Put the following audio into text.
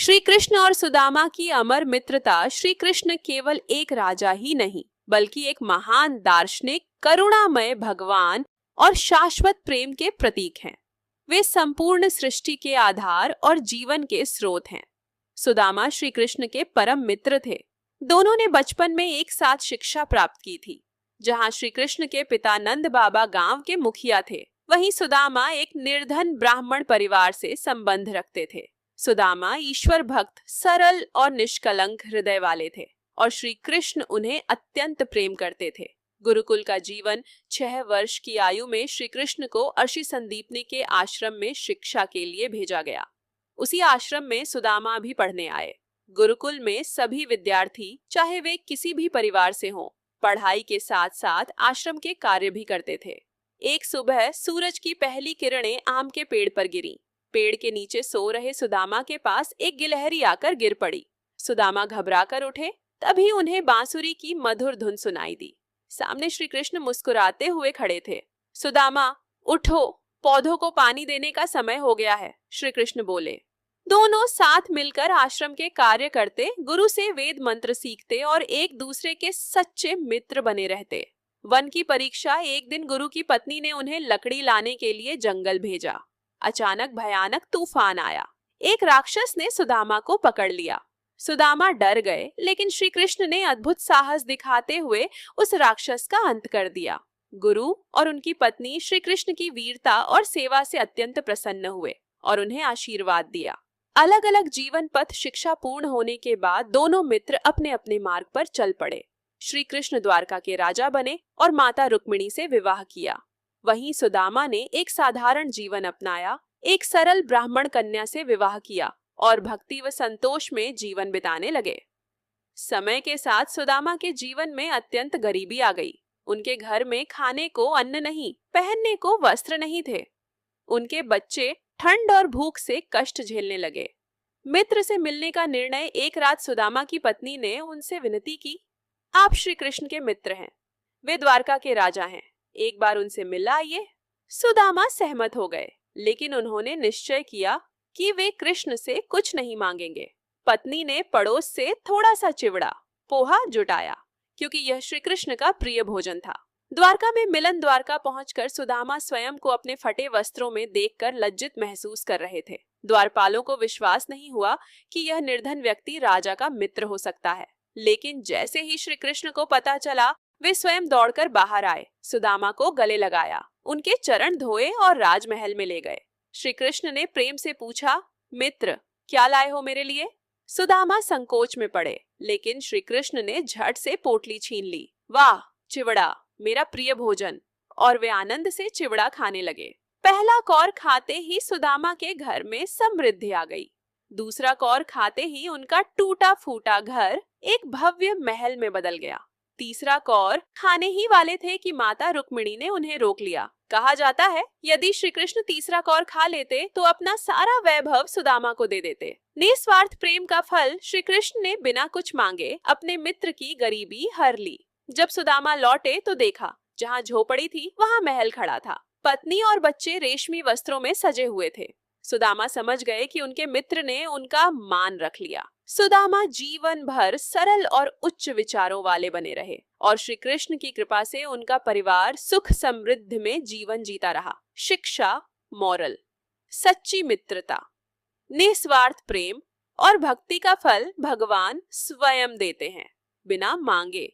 श्री कृष्ण और सुदामा की अमर मित्रता श्री कृष्ण केवल एक राजा ही नहीं बल्कि एक महान दार्शनिक, करुणामय भगवान और शाश्वत प्रेम के प्रतीक हैं। वे संपूर्ण सृष्टि के आधार और जीवन के स्रोत हैं। सुदामा श्री कृष्ण के परम मित्र थे। दोनों ने बचपन में एक साथ शिक्षा प्राप्त की थी। जहां श्री कृष्ण के पिता नंद बाबा गांव के मुखिया थे, वहीं सुदामा एक निर्धन ब्राह्मण परिवार से संबंध रखते थे। सुदामा ईश्वर भक्त, सरल और निष्कलंक हृदय वाले थे और श्री कृष्ण उन्हें अत्यंत प्रेम करते थे। गुरुकुल का जीवन 6 वर्ष की आयु में श्री कृष्ण को अर्षि संदीपनी के आश्रम में शिक्षा के लिए भेजा गया। उसी आश्रम में सुदामा भी पढ़ने आए। गुरुकुल में सभी विद्यार्थी, चाहे वे किसी भी परिवार से हों, पढ़ाई के साथ साथ आश्रम के कार्य भी करते थे। एक सुबह सूरज की पहली किरणें आम के पेड़ पर गिरीं। पेड़ के नीचे सो रहे सुदामा के पास एक गिलहरी आकर गिर पड़ी। सुदामा घबरा कर उठे, तभी उन्हें बांसुरी की मधुर धुन सुनाई दी। सामने श्री कृष्ण मुस्कुराते हुए खड़े थे। सुदामा, उठो, पौधों को पानी देने का समय हो गया है, श्री कृष्ण बोले। दोनों साथ मिलकर आश्रम के कार्य करते, गुरु से वेद मंत्र सीखते और एक दूसरे के सच्चे मित्र बने रहते। वन की परीक्षा एक दिन गुरु की पत्नी ने उन्हें लकड़ी लाने के लिए जंगल भेजा। अचानक भयानक तूफान आया। एक राक्षस ने सुदामा को पकड़ लिया। सुदामा डर गए, लेकिन श्री कृष्ण ने अद्भुत साहस दिखाते हुए उस राक्षस का अंत कर दिया। गुरु और उनकी पत्नी श्री कृष्ण की वीरता और सेवा से अत्यंत प्रसन्न हुए और उन्हें आशीर्वाद दिया। अलग अलग जीवन पथ शिक्षा पूर्ण होने के बाद दोनों मित्र अपने अपने मार्ग पर चल पड़े। श्री कृष्ण द्वारका के राजा बने और माता रुक्मिणी से विवाह किया। वहीं सुदामा ने एक साधारण जीवन अपनाया, एक सरल ब्राह्मण कन्या से विवाह किया और भक्ति व संतोष में जीवन बिताने लगे। समय के साथ सुदामा के जीवन में अत्यंत गरीबी आ गई। उनके घर में खाने को अन्न नहीं, पहनने को वस्त्र नहीं थे। उनके बच्चे ठंड और भूख से कष्ट झेलने लगे। मित्र से मिलने का निर्णय एक रात सुदामा की पत्नी ने उनसे विनती की, आप श्री कृष्ण के मित्र हैं, वे द्वारका के राजा हैं, एक बार उनसे मिल आइए। सुदामा सहमत हो गए, लेकिन उन्होंने निश्चय किया कि वे कृष्ण से कुछ नहीं मांगेंगे। पत्नी ने पड़ोस से थोड़ा सा चिवड़ा, पोहा जुटाया, क्योंकि यह श्री कृष्ण का प्रिय भोजन था। द्वारका में मिलन द्वारका पहुंचकर सुदामा स्वयं को अपने फटे वस्त्रों में देखकर लज्जित महसूस कर रहे थे। द्वारपालों को विश्वास नहीं हुआ कि यह निर्धन व्यक्ति राजा का मित्र हो सकता है। लेकिन जैसे ही श्री कृष्ण को पता चला, वे स्वयं दौड़कर बाहर आए, सुदामा को गले लगाया, उनके चरण धोए और राजमहल में ले गए। श्री कृष्ण ने प्रेम से पूछा, मित्र, क्या लाए हो मेरे लिए? सुदामा संकोच में पड़े, लेकिन श्री कृष्ण ने झट से पोटली छीन ली। वाह, चिवड़ा, मेरा प्रिय भोजन। और वे आनंद से चिवड़ा खाने लगे। पहला कौर खाते ही सुदामा के घर में समृद्धि आ गई। दूसरा कौर खाते ही उनका टूटा फूटा घर एक भव्य महल में बदल गया। तीसरा कौर खाने ही वाले थे कि माता रुक्मिणी ने उन्हें रोक लिया। कहा जाता है, यदि श्री कृष्ण तीसरा कौर खा लेते तो अपना सारा वैभव सुदामा को दे देते। निस्वार्थ प्रेम का फल श्री कृष्ण ने बिना कुछ मांगे अपने मित्र की गरीबी हर ली। जब सुदामा लौटे तो देखा, जहाँ झोपड़ी थी वहाँ महल खड़ा था। पत्नी और बच्चे रेशमी वस्त्रों में सजे हुए थे। सुदामा समझ गए कि उनके मित्र ने उनका मान रख लिया। सुदामा जीवन भर सरल और उच्च विचारों वाले बने रहे और श्री कृष्ण की कृपा से उनका परिवार सुख समृद्धि में जीवन जीता रहा। शिक्षा, मॉरल, सच्ची मित्रता, निस्वार्थ प्रेम और भक्ति का फल भगवान स्वयं देते हैं, बिना मांगे।